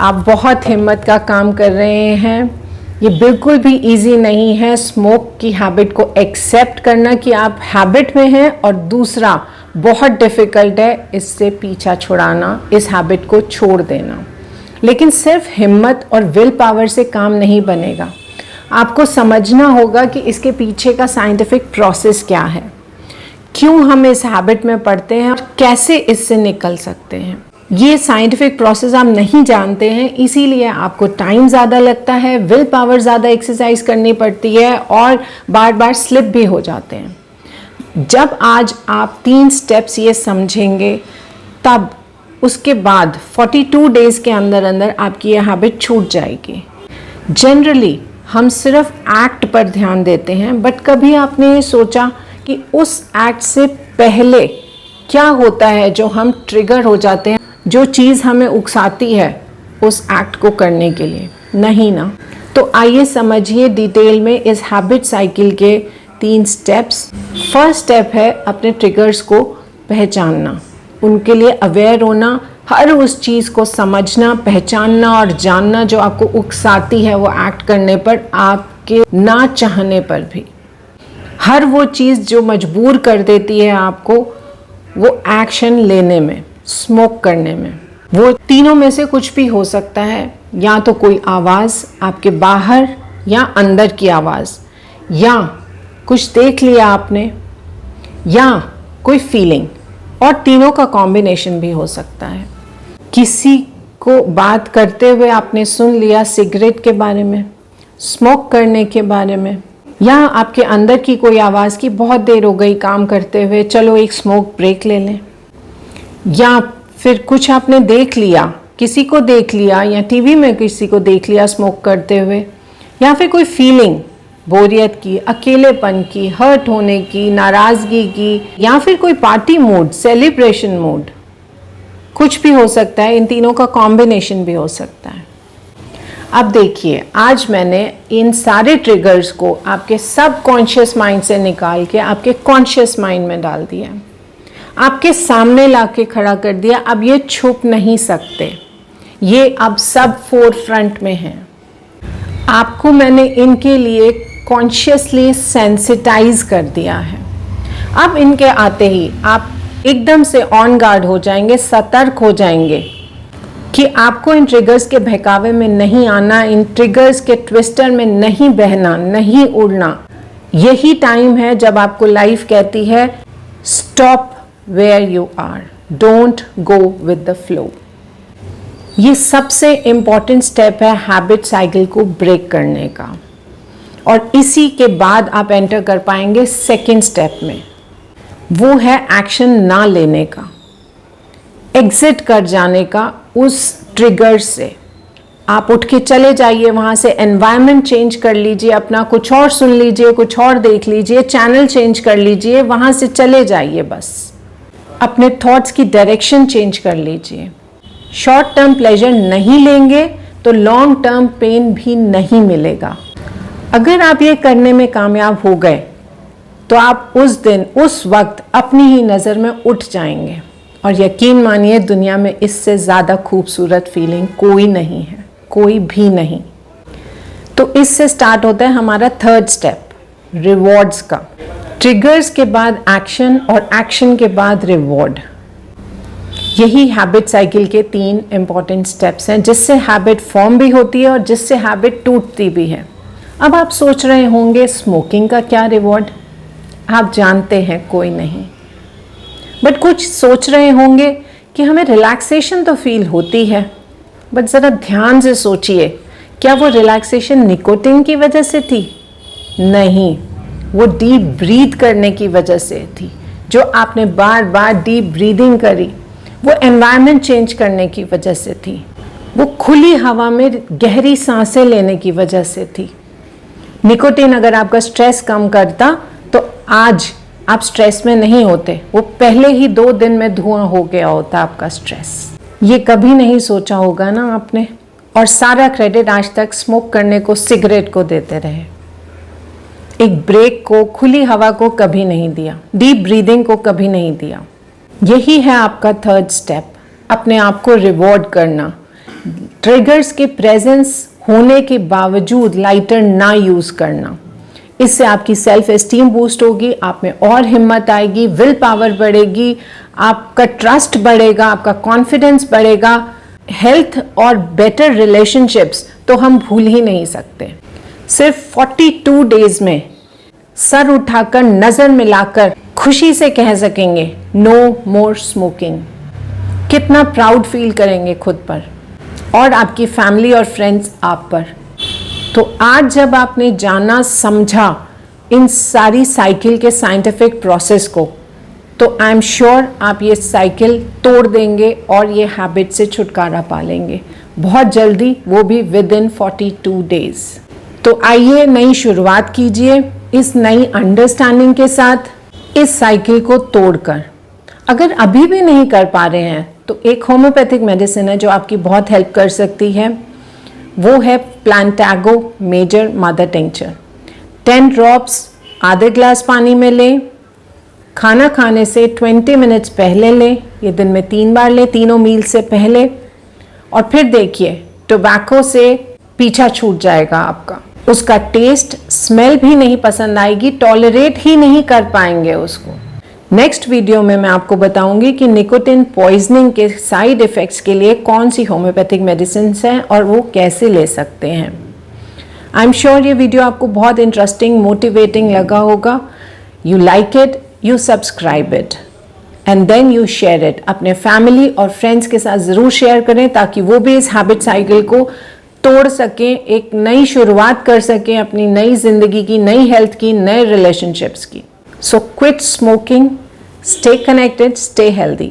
आप बहुत हिम्मत का काम कर रहे हैं। ये बिल्कुल भी इजी नहीं है स्मोक की हैबिट को एक्सेप्ट करना कि आप हैबिट में हैं, और दूसरा बहुत डिफ़िकल्ट है इससे पीछा छुड़ाना, इस हैबिट को छोड़ देना। लेकिन सिर्फ हिम्मत और विल पावर से काम नहीं बनेगा। आपको समझना होगा कि इसके पीछे का साइंटिफिक प्रोसेस क्या है, क्यों हम इस हैबिट में पड़ते हैं और कैसे इससे निकल सकते हैं। ये साइंटिफिक प्रोसेस आप नहीं जानते हैं, इसीलिए आपको टाइम ज़्यादा लगता है, विल पावर ज़्यादा एक्सरसाइज करनी पड़ती है और बार बार स्लिप भी हो जाते हैं। जब आज आप 3 स्टेप्स ये समझेंगे, तब उसके बाद 42 डेज़ के अंदर अंदर आपकी ये हैबिट छूट जाएगी। जनरली हम सिर्फ एक्ट पर ध्यान देते हैं, बट कभी आपने ये सोचा कि उस एक्ट से पहले क्या होता है जो हम ट्रिगर हो जाते हैं, जो चीज़ हमें उकसाती है उस एक्ट को करने के लिए? नहीं ना। तो आइए समझिए डिटेल में इस हैबिट साइकिल के 3 स्टेप्स। फर्स्ट स्टेप है अपने ट्रिगर्स को पहचानना, उनके लिए अवेयर होना, हर उस चीज़ को समझना, पहचानना और जानना जो आपको उकसाती है वो एक्ट करने पर, आपके ना चाहने पर भी। हर वो चीज़ जो मजबूर कर देती है आपको वो एक्शन लेने में, स्मोक करने में। वो तीनों में से कुछ भी हो सकता है, या तो कोई आवाज़ आपके बाहर या अंदर की आवाज़, या कुछ देख लिया आपने, या कोई फीलिंग, और तीनों का कॉम्बिनेशन भी हो सकता है। किसी को बात करते हुए आपने सुन लिया सिगरेट के बारे में, स्मोक करने के बारे में, या आपके अंदर की कोई आवाज़ की बहुत देर हो गई काम करते हुए, चलो एक स्मोक ब्रेक ले लें। या फिर कुछ आपने देख लिया, किसी को देख लिया, या टीवी में किसी को देख लिया स्मोक करते हुए, या फिर कोई फीलिंग, बोरियत की, अकेलेपन की, हर्ट होने की, नाराज़गी की, या फिर कोई पार्टी मूड, सेलिब्रेशन मूड, कुछ भी हो सकता है। इन तीनों का कॉम्बिनेशन भी हो सकता है। अब देखिए, आज मैंने इन सारे ट्रिगर्स को आपके सब कॉन्शियस माइंड से निकाल के आपके कॉन्शियस माइंड में डाल दिया, आपके सामने ला के खड़ा कर दिया। अब ये छुप नहीं सकते, ये अब सब फोर फ्रंट में हैं। आपको मैंने इनके लिए कॉन्शियसली सेंसिटाइज कर दिया है। अब इनके आते ही आप एकदम से ऑन गार्ड हो जाएंगे, सतर्क हो जाएंगे कि आपको इन ट्रिगर्स के बहकावे में नहीं आना, इन ट्रिगर्स के ट्विस्टर में नहीं बहना, नहीं उड़ना। यही टाइम है जब आपको लाइफ कहती है stop where you are, don't go with the flow. ये सबसे इम्पॉर्टेंट स्टेप है हैबिट साइकिल को ब्रेक करने का, और इसी के बाद आप एंटर कर पाएंगे सेकेंड स्टेप में। वो है एक्शन ना लेने का, एग्जिट कर जाने का उस ट्रिगर से। आप उठ के चले जाइए वहाँ से, एनवायरनमेंट चेंज कर लीजिए अपना, कुछ और सुन लीजिए, कुछ और देख लीजिए, चैनल चेंज कर लीजिए, वहाँ से चले जाइए। बस अपने थॉट्स की डायरेक्शन चेंज कर लीजिए। शॉर्ट टर्म प्लेजर नहीं लेंगे तो लॉन्ग टर्म पेन भी नहीं मिलेगा। अगर आप ये करने में कामयाब हो गए तो आप उस दिन, उस वक्त अपनी ही नज़र में उठ जाएंगे, और यकीन मानिए दुनिया में इससे ज़्यादा खूबसूरत फीलिंग कोई नहीं है, कोई भी नहीं। तो इससे स्टार्ट होता है हमारा थर्ड स्टेप, रिवॉर्ड्स का। ट्रिगर्स के बाद एक्शन, और एक्शन के बाद रिवॉर्ड। यही हैबिट साइकिल के 3 इंपॉर्टेंट स्टेप्स हैं, जिससे हैबिट फॉर्म भी होती है और जिससे हैबिट टूटती भी है। अब आप सोच रहे होंगे स्मोकिंग का क्या रिवॉर्ड? आप जानते हैं कोई नहीं, बट कुछ सोच रहे होंगे कि हमें रिलैक्सेशन तो फील होती है, बट ज़रा ध्यान से सोचिए, क्या वो रिलैक्सेशन निकोटिन की वजह से थी? नहीं, वो डीप ब्रीथ करने की वजह से थी। जो आपने बार बार डीप ब्रीदिंग करी, वो एनवायरनमेंट चेंज करने की वजह से थी, वो खुली हवा में गहरी सांसें लेने की वजह से थी। निकोटिन अगर आपका स्ट्रेस कम करता तो आज आप स्ट्रेस में नहीं होते, वो पहले ही 2 दिन में धुआं हो गया होता आपका स्ट्रेस। ये कभी नहीं सोचा होगा ना आपने, और सारा क्रेडिट आज तक स्मोक करने को, सिगरेट को देते रहे। एक ब्रेक को, खुली हवा को कभी नहीं दिया, डीप ब्रीदिंग को कभी नहीं दिया। यही है आपका थर्ड स्टेप, अपने आप को रिवॉर्ड करना, ट्रिगर्स के प्रेजेंस होने के बावजूद लाइटर ना यूज़ करना। इससे आपकी सेल्फ एस्टीम बूस्ट होगी, आप में और हिम्मत आएगी, विल पावर बढ़ेगी, आपका ट्रस्ट बढ़ेगा, आपका कॉन्फिडेंस बढ़ेगा। हेल्थ और बेटर रिलेशनशिप्स तो हम भूल ही नहीं सकते। सिर्फ 42 डेज में सर उठाकर नज़र मिलाकर खुशी से कह सकेंगे नो मोर स्मोकिंग। कितना प्राउड फील करेंगे खुद पर और आपकी फैमिली और फ्रेंड्स आप पर। तो आज जब आपने जाना समझा इन सारी साइकिल के साइंटिफिक प्रोसेस को, तो आई एम श्योर आप ये साइकिल तोड़ देंगे और ये हैबिट से छुटकारा पा लेंगे बहुत जल्दी, वो भी विद इन 42 डेज। तो आइए नई शुरुआत कीजिए इस नई अंडरस्टैंडिंग के साथ, इस साइकिल को तोड़कर। अगर अभी भी नहीं कर पा रहे हैं तो एक होम्योपैथिक मेडिसिन है जो आपकी बहुत हेल्प कर सकती है, वो है प्लांटागो मेजर मदर टिंचर। 10 ड्रॉप्स आधे ग्लास पानी में लें, खाना खाने से 20 मिनट्स पहले लें, ये दिन में 3 बार लें, तीनों मील से पहले। और फिर देखिए टोबैको से पीछा छूट जाएगा आपका, उसका टेस्ट स्मेल भी नहीं पसंद आएगी, टॉलरेट ही नहीं कर पाएंगे उसको। नेक्स्ट वीडियो में मैं आपको बताऊंगी कि निकोटिन पॉइजनिंग के साइड इफ़ेक्ट्स के लिए कौन सी होम्योपैथिक मेडिसिन हैं और वो कैसे ले सकते हैं। आई एम श्योर ये वीडियो आपको बहुत इंटरेस्टिंग, मोटिवेटिंग लगा होगा। You like it, you subscribe it and then you share it. अपने फैमिली और फ्रेंड्स के साथ ज़रूर शेयर करें ताकि वो भी इस हैबिट साइकिल को तोड़ सकें, एक नई शुरुआत कर सकें अपनी नई जिंदगी की, नई हेल्थ की, नए रिलेशनशिप्स की। So quit smoking, stay connected, stay healthy.